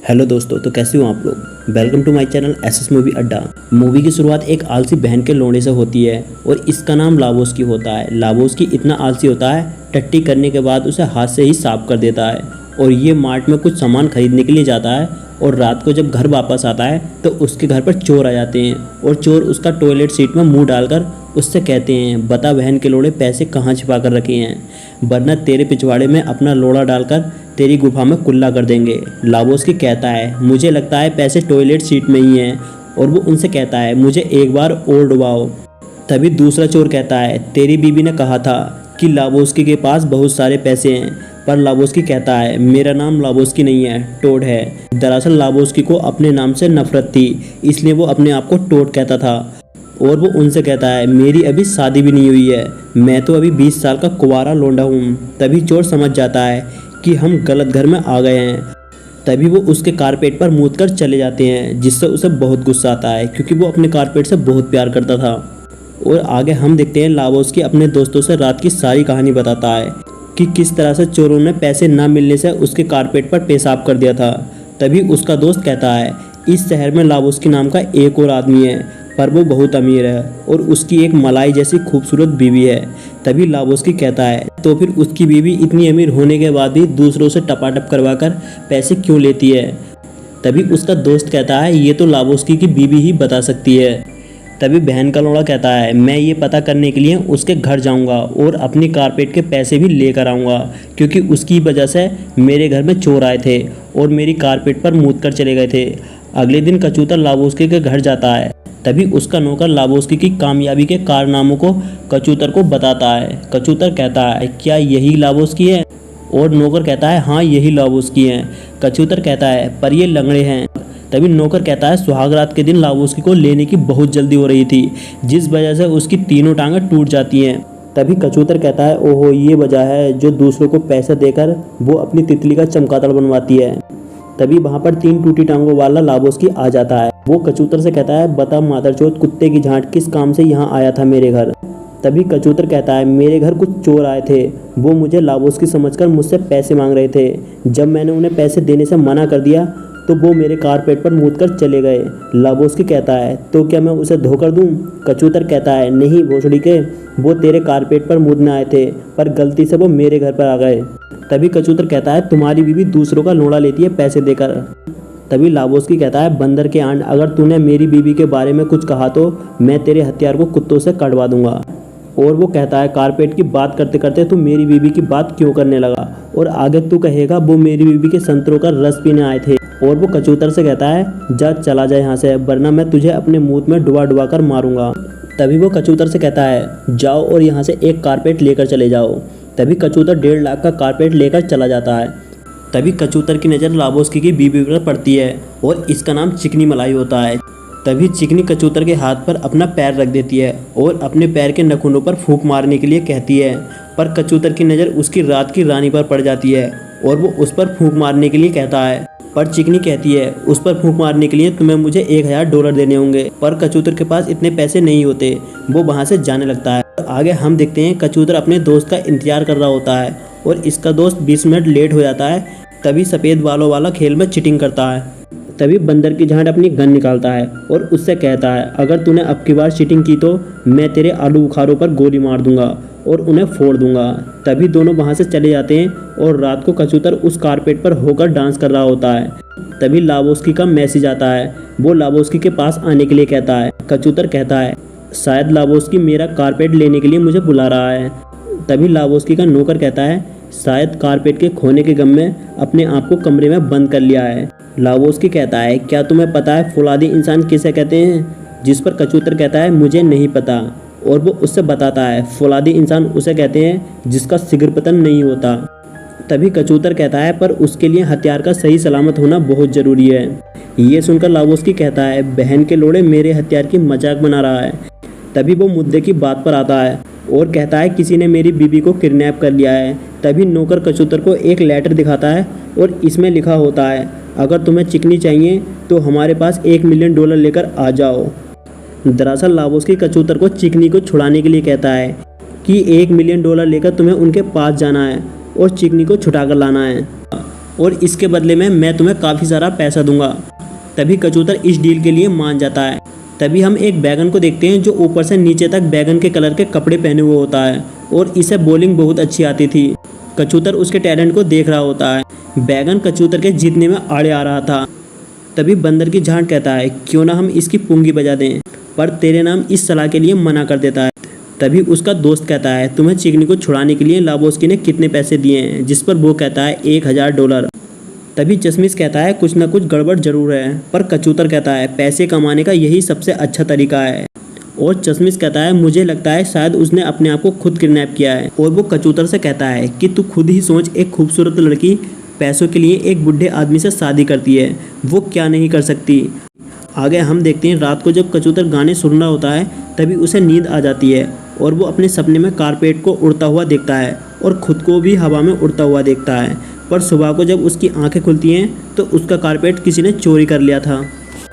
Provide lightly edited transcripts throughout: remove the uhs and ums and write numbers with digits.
Hello दोस्तों, तो कैसे हो आप लोग। Welcome to my channel SS movie Adda. Movie की शुरुआत एक आलसी बहन के लोंडे से होती है और इसका नाम लाबोस्की होता है। लाबोस्की इतना आलसी होता है, टट्टी करने के बाद उसे हाथ से ही साफ कर देता है और ये मार्ट में कुछ सामान खरीदने के लिए जाता है और रात को जब घर वापस आता है तो उसके घर पर चोर आ जाते हैं और चोर उसका टॉयलेट सीट में मुंह डालकर उससे कहते हैं, बता बहन के लोड़े पैसे कहाँ छिपा कर रखे हैं, वरना तेरे पिछवाड़े में अपना लोड़ा डालकर तेरी गुफा में कुल्ला कर देंगे। लाबोस्की कहता है, मुझे लगता है पैसे टॉयलेट सीट में ही हैं, और वो उनसे कहता है, मुझे एक बार और डुबाओ। तभी दूसरा चोर कहता है, तेरी बीवी ने कहा था कि लाबोस्की के पास बहुत सारे पैसे हैं, पर लाबोस्की कहता है, मेरा नाम लाबोस्की नहीं है, टोड है। दरअसल लाबोस्की को अपने नाम से नफरत थी, इसलिए वो अपने आप को टोड कहता था। और वो उनसे कहता है, मेरी अभी शादी भी नहीं हुई है, मैं तो अभी 20 साल का कुंवारा लौंडा हूँ। तभी चोर समझ जाता है कि हम गलत घर में आ गए हैं। तभी वो उसके कारपेट पर मूत कर चले जाते हैं, जिससे उसे बहुत गुस्सा आता है क्योंकि वो अपने कारपेट से बहुत प्यार करता था। और आगे हम देखते हैं लाबोस्की अपने दोस्तों से रात की सारी कहानी बताता है कि किस तरह से चोरों ने पैसे न मिलने से उसके कारपेट पर पेशाब कर दिया था। तभी उसका दोस्त कहता है, इस शहर में लाबोस्की नाम का एक और आदमी है, पर वो बहुत अमीर है और उसकी एक मलाई जैसी खूबसूरत बीवी है। तभी लाबोस्की कहता है, तो फिर उसकी बीवी इतनी अमीर होने के बाद भी दूसरों से टपाटप करवाकर पैसे क्यों लेती है। तभी उसका दोस्त कहता है, ये तो लाबोस्की की बीवी ही बता सकती है। तभी बहन का लौड़ा कहता है, मैं ये पता करने के लिए उसके घर जाऊंगा और अपनी कारपेट के पैसे भी लेकर आऊँगा, क्योंकि उसकी वजह से मेरे घर में चोर आए थे और मेरी कारपेट पर मूत कर चले गए थे। अगले दिन कचूतर लाबोस्की के घर जाता है। तभी उसका नौकर लाबोस्की की कामयाबी के कारनामों को कचूतर को बताता है। कचूतर कहता है, क्या यही लाबोस्की है? और नौकर कहता है, हाँ यही लाबोस्की है। कचूतर कहता है, पर ये लंगड़े हैं। तभी नौकर कहता है, सुहागरात के दिन लाबोस्की को लेने की बहुत जल्दी हो रही थी, जिस वजह से उसकी तीनों टांगें टूट जाती हैं। तभी कचूतर कहता है, ओहो ये वजह है जो दूसरों को पैसे देकर वो अपनी तितली का चमगादड़ बनवाती है। तभी वहाँ पर 3 टूटी टांगों वाला लाबोस्की आ जाता है। वो कचूतर से कहता है, बता मादरचोद कुत्ते की झांट किस काम से यहाँ आया था मेरे घर। तभी कचूतर कहता है, मेरे घर कुछ चोर आए थे, वो मुझे लाबोस्की समझकर मुझसे पैसे मांग रहे थे। जब मैंने उन्हें पैसे देने से मना कर दिया तो वो मेरे कारपेट पर मूत कर चले गए। लाबोस्की कहता है, तो क्या मैं उसे धोकर दूँ? कचूतर कहता है, नहीं भोसड़ी के, वो तेरे कारपेट पर मूतने आए थे, पर गलती से वो मेरे घर पर आ गए। तभी कचूतर कहता है, तुम्हारी बीवी दूसरों का लोड़ा लेती है पैसे देकर। तभी लाबोस्की कहता है, बंदर के आंड, अगर तूने मेरी बीवी के बारे में कुछ कहा तो मैं तेरे हथियार को कुत्तों से कटवा दूंगा। और वो कहता है, कारपेट की बात करते करते तू मेरी बीवी की बात क्यों करने लगा, और आगे तू कहेगा वो मेरी बीवी के संतरों का रस पीने आए थे। और वो कचूतर से कहता है, जा चला जा यहाँ से, वरना मैं तुझे अपने मुंह में डुबा डुबा कर मारूंगा। तभी वो कचूतर से कहता है, जाओ और यहाँ से एक कारपेट लेकर चले जाओ। तभी कचूतर 1.5 लाख का कारपेट लेकर चला जाता है। तभी कचूतर की नज़र लाबोस्की की बीवी पर पड़ती है और इसका नाम चिकनी मलाई होता है। तभी चिकनी कचूतर के हाथ पर अपना पैर रख देती है और अपने पैर के नखूनों पर फूंक मारने के लिए कहती है, पर कचूतर की नज़र उसकी रात की रानी पर पड़ जाती है और वो उस पर फूंक मारने के लिए कहता है। पर चिकनी कहती है, उस पर फूंक मारने के लिए तुम्हें मुझे $1000 देने होंगे। पर कचूतर के पास इतने पैसे नहीं होते। वो वहाँ से जाने लगता है। आगे हम देखते हैं कचूतर अपने दोस्त का इंतजार कर रहा होता है और इसका दोस्त 20 मिनट लेट हो जाता है। तभी सफ़ेद बालों वाला खेल में चीटिंग करता है। तभी बंदर की झांट अपनी गन निकालता है और उससे कहता है, अगर तूने अब की बार चीटिंग की तो मैं तेरे आलू बुखारों पर गोली मार दूंगा और उन्हें फोड़ दूंगा। तभी दोनों वहाँ से चले जाते हैं और रात को कचूतर उस कारपेट पर होकर डांस कर रहा होता है। तभी लाबोस्की का मैसेज आता है। वो लाबोस्की के पास आने के लिए कहता है। कचूतर कहता है, शायद लाबोस्की मेरा कारपेट लेने के लिए मुझे बुला रहा है। तभी लाबोस्की का नौकर कहता है, शायद कारपेट के खोने के गम में अपने आप को कमरे में बंद कर लिया है। लाबोस्की कहता है, क्या तुम्हें पता है फौलादी इंसान किसे कहते हैं? जिस पर कचूतर कहता है, मुझे नहीं पता। और वो उससे बताता है, फौलादी इंसान उसे कहते हैं जिसका शीघ्र पतन नहीं होता। तभी कचूतर कहता है, पर उसके लिए हथियार का सही सलामत होना बहुत ज़रूरी है। ये सुनकर लाबोस्की कहता है, बहन के लोड़े मेरे हथियार की मजाक बना रहा है। तभी वो मुद्दे की बात पर आता है और कहता है, किसी ने मेरी बीवी को किडनैप कर लिया है। तभी नौकर कचूतर को एक लेटर दिखाता है और इसमें लिखा होता है, अगर तुम्हें चिकनी चाहिए तो हमारे पास $1 मिलियन लेकर आ जाओ। दरअसल लाबोस्की कचूतर को चिकनी को छुड़ाने के लिए कहता है कि $1 मिलियन लेकर तुम्हें उनके पास जाना है और चिकनी को छुटा कर लाना है। और इसके बदले में मैं तुम्हें काफ़ी सारा पैसा दूंगा। तभी कचूतर इस डील के लिए मान जाता है। तभी हम एक बैगन को देखते हैं जो ऊपर से नीचे तक बैगन के कलर के कपड़े पहने हुए होता है और इसे बॉलिंग बहुत अच्छी आती थी। कचूतर उसके टैलेंट को देख रहा होता है। बैगन कचूतर के जीतने में आड़े आ रहा था। तभी बंदर की झांट कहता है क्यों ना हम इसकी पुंगी बजा दें, पर तेरे नाम इस सलाह के लिए मना कर देता है। तभी उसका दोस्त कहता है तुम्हें चिकनी को छुड़ाने के लिए लाबोस्की ने कितने पैसे दिए हैं, जिस पर वो कहता है $1000। तभी चश्मिश कहता है कुछ ना कुछ गड़बड़ जरूर है, पर कचूतर कहता है पैसे कमाने का यही सबसे अच्छा तरीका है। और चश्मिश कहता है मुझे लगता है शायद उसने अपने आप को खुद किडनैप किया है। और वो कचूतर से कहता है कि तू खुद ही सोच, एक खूबसूरत लड़की पैसों के लिए एक बुढ़े आदमी से शादी करती है, वो क्या नहीं कर सकती। आगे हम देखते हैं रात को जब कचूतर गाने सुन रहा होता है तभी उसे नींद आ जाती है और वो अपने सपने में कारपेट को उड़ता हुआ देखता है और खुद को भी हवा में उड़ता हुआ देखता है। पर सुबह को जब उसकी आंखें खुलती हैं तो उसका कारपेट किसी ने चोरी कर लिया था।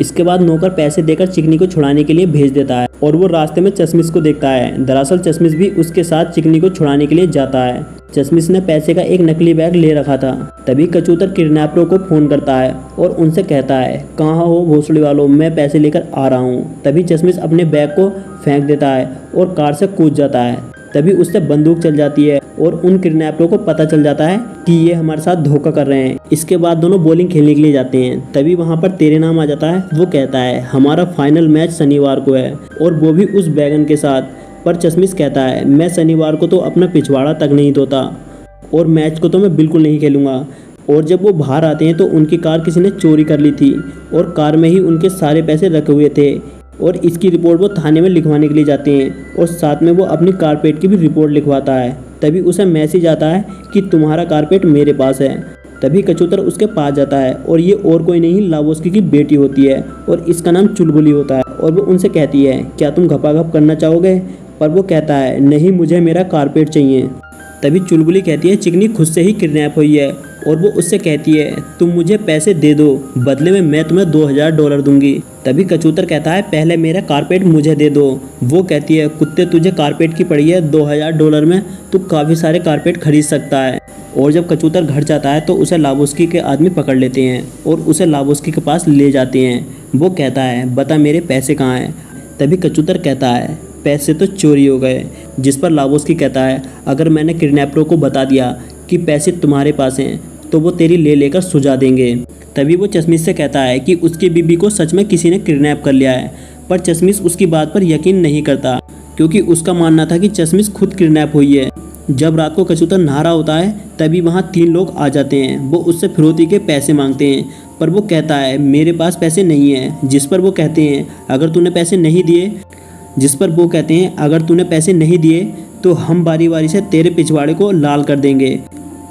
इसके बाद नौकर पैसे देकर चिकनी को छुड़ाने के लिए भेज देता है और वो रास्ते में चश्मिश को देखता है। दरअसल चश्मिश भी उसके साथ चिकनी को छुड़ाने के लिए जाता है। चश्मिश ने पैसे का एक नकली बैग ले रखा था। तभी कचूतर किडनैपरों को फोन करता है और उनसे कहता है कहाँ हो भोसड़ी वालों, मैं पैसे लेकर आ रहा हूँ। तभी चश्मिश अपने बैग को फेंक देता है और कार से कूद जाता है। तभी उससे बंदूक चल जाती है और उन किडनैपरों को पता चल जाता है कि ये हमारे साथ धोखा कर रहे हैं। इसके बाद दोनों बॉलिंग खेलने के लिए जाते हैं। तभी वहाँ पर तेरे नाम आ जाता है। वो कहता है हमारा फाइनल मैच शनिवार को है और वो भी उस बैगन के साथ। पर चश्मिश कहता है मैं शनिवार को तो अपना पिछवाड़ा तक नहीं धोता और मैच को तो मैं बिल्कुल नहीं खेलूंगा। और जब वो बाहर आते हैं तो उनकी कार किसी ने चोरी कर ली थी और कार में ही उनके सारे पैसे रखे हुए थे और इसकी रिपोर्ट वो थाने में लिखवाने के लिए जाते हैं और साथ में वो अपनी कारपेट की भी रिपोर्ट लिखवाता है। तभी उसे मैसेज आता है कि तुम्हारा कारपेट मेरे पास है। तभी कचूतर उसके पास जाता है और ये और कोई नहीं लाबोस्की की बेटी होती है और इसका नाम चुलबुली होता है। और वो उनसे कहती है क्या तुम घपाघप करना चाहोगे, पर वो कहता है नहीं, मुझे मेरा कारपेट चाहिए। तभी चुलबुली कहती है चिकनी खुद से ही किडनैप हुई है और वो उससे कहती है तुम मुझे पैसे दे दो, बदले में मैं तुम्हें $2000 दूंगी। तभी कचूतर कहता है पहले मेरा कारपेट मुझे दे दो। वो कहती है कुत्ते तुझे कारपेट की पड़ी है, $2000 में तू काफ़ी सारे कारपेट खरीद सकता है। और जब कचूतर घर जाता है तो उसे लाबोस्की के आदमी पकड़ लेते हैं और उसे लाबोस्की के पास ले जाते हैं। वो कहता है बता मेरे पैसे कहाँ हैं। तभी कचूतर कहता है पैसे तो चोरी हो गए, जिस पर लाबोस्की कहता है अगर मैंने किडनैपरों को बता दिया कि पैसे तुम्हारे पास हैं तो वो तेरी ले लेकर सुझा देंगे। तभी वो चश्मिश से कहता है कि उसकी बीबी को सच में किसी ने किडनैप कर लिया है, पर चश्मिश उसकी बात पर यकीन नहीं करता क्योंकि उसका मानना था कि चश्मिश खुद किडनैप हुई है। जब रात को कचूतर नहा रहा होता है तभी वहाँ 3 लोग आ जाते हैं। वो उससे फिरौती के पैसे मांगते हैं, पर वो कहता है मेरे पास पैसे नहीं है। जिस पर वो कहते हैं अगर तूने पैसे नहीं दिए तो हम बारी बारी से तेरे पिछवाड़े को लाल कर देंगे।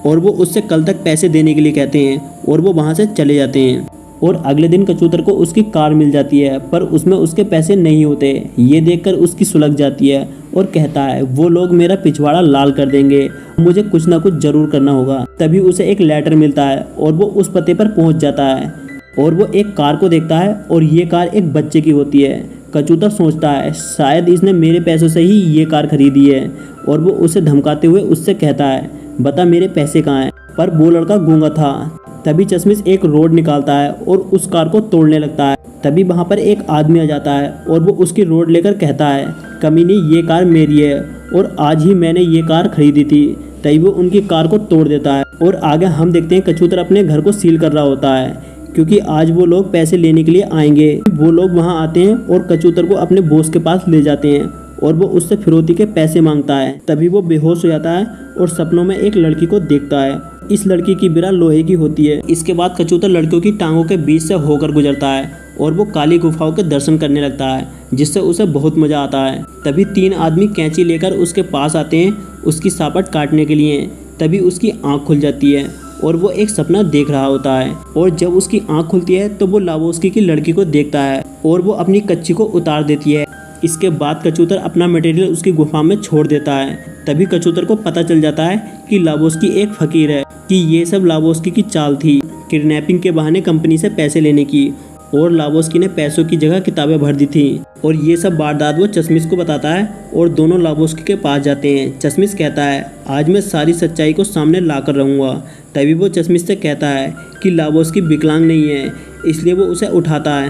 और वो उससे कल तक पैसे देने के लिए कहते हैं और वो वहाँ से चले जाते हैं। और अगले दिन कचूतर को उसकी कार मिल जाती है, पर उसमें उसके पैसे नहीं होते। ये देखकर उसकी सुलग जाती है और कहता है वो लोग मेरा पिछवाड़ा लाल कर देंगे, मुझे कुछ ना कुछ जरूर करना होगा। तभी उसे एक लेटर मिलता है और वो उस पते पर पहुंच जाता है और वो एक कार को देखता है और ये कार एक बच्चे की होती है। कचूतर सोचता है शायद इसने मेरे पैसों से ही ये कार खरीदी है और वो उसे धमकाते हुए उससे कहता है बता मेरे पैसे कहाँ हैं। पर वो लड़का गूंगा था। तभी चश्मिश एक रोड निकालता है और उस कार को तोड़ने लगता है। तभी वहाँ पर एक आदमी आ जाता है और वो उसकी रोड लेकर कहता है कमीनी ये कार मेरी है और आज ही मैंने ये कार खरीदी थी। तभी वो उनकी कार को तोड़ देता है। और आगे हम देखते हैं कचूतर अपने घर को सील कर रहा होता है क्योंकि आज वो लोग पैसे लेने के लिए आएंगे। वो लोग वहाँ आते हैं और कचूतर को अपने बॉस के पास ले जाते हैं और वो उससे फिरौती के पैसे मांगता है। तभी वो बेहोश हो जाता है और सपनों में एक लड़की को देखता है। इस लड़की की बिरा लोहे की होती है। इसके बाद कचूतर लड़कियों की टांगों के बीच से होकर गुजरता है और वो काली गुफाओं के दर्शन करने लगता है, जिससे उसे बहुत मजा आता है। तभी 3 आदमी कैंची लेकर उसके पास आते हैं उसकी सापट काटने के लिए। तभी उसकी आँख खुल जाती है और वो एक सपना देख रहा होता है। और जब उसकी आँख खुलती है तो वो लाबोस्की की लड़की को देखता है और वो अपनी कच्ची को उतार देती है। इसके बाद कचूतर अपना मटेरियल उसकी गुफा में छोड़ देता है। तभी कचूतर को पता चल जाता है कि लाबोस्की एक फकीर है, कि ये सब लाबोस्की की चाल थी, किडनैपिंग के बहाने कंपनी से पैसे लेने की। और लाबोस्की ने पैसों की जगह किताबें भर दी थी। और ये सब वारदात वो चश्मिश को बताता है और दोनों लाबोस्की के पास जाते हैं। चश्मिश कहता है आज मैं सारी सच्चाई को सामने ला कर रहूँगा। तभी वो चश्मिश से कहता है कि लाबोस्की विकलांग नहीं है, इसलिए वो उसे उठाता है,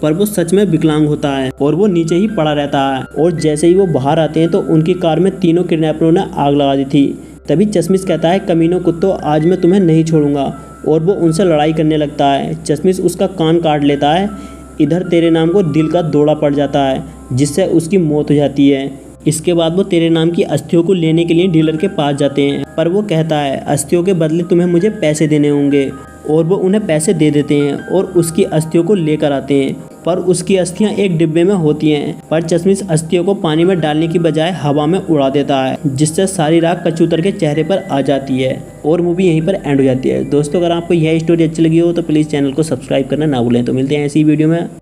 पर वो सच में विकलांग होता है और वो नीचे ही पड़ा रहता है। और जैसे ही वो बाहर आते हैं तो उनकी कार में तीनों किडनैपरों ने आग लगा दी थी। तभी चश्मिश कहता है कमीनों कुत्तों, आज मैं तुम्हें नहीं छोड़ूंगा, और वो उनसे लड़ाई करने लगता है। चश्मिश उसका कान काट लेता है। इधर तेरे नाम को दिल का दौरा पड़ जाता है, जिससे उसकी मौत हो जाती है। इसके बाद वो तेरे नाम की अस्थियों को लेने के लिए डीलर के पास जाते हैं, पर वो कहता है अस्थियों के बदले तुम्हें मुझे पैसे देने होंगे, और वो उन्हें पैसे दे देते हैं और उसकी अस्थियों को लेकर आते हैं। पर उसकी अस्थियां एक डिब्बे में होती हैं, पर चश्मिश अस्थियों को पानी में डालने की बजाय हवा में उड़ा देता है, जिससे सारी राख कचूतर के चेहरे पर आ जाती है और मूवी यहीं पर एंड हो जाती है। दोस्तों, अगर आपको यह स्टोरी अच्छी लगी हो तो प्लीज़ चैनल को सब्सक्राइब करना ना भूलें। तो मिलते हैं ऐसी वीडियो में।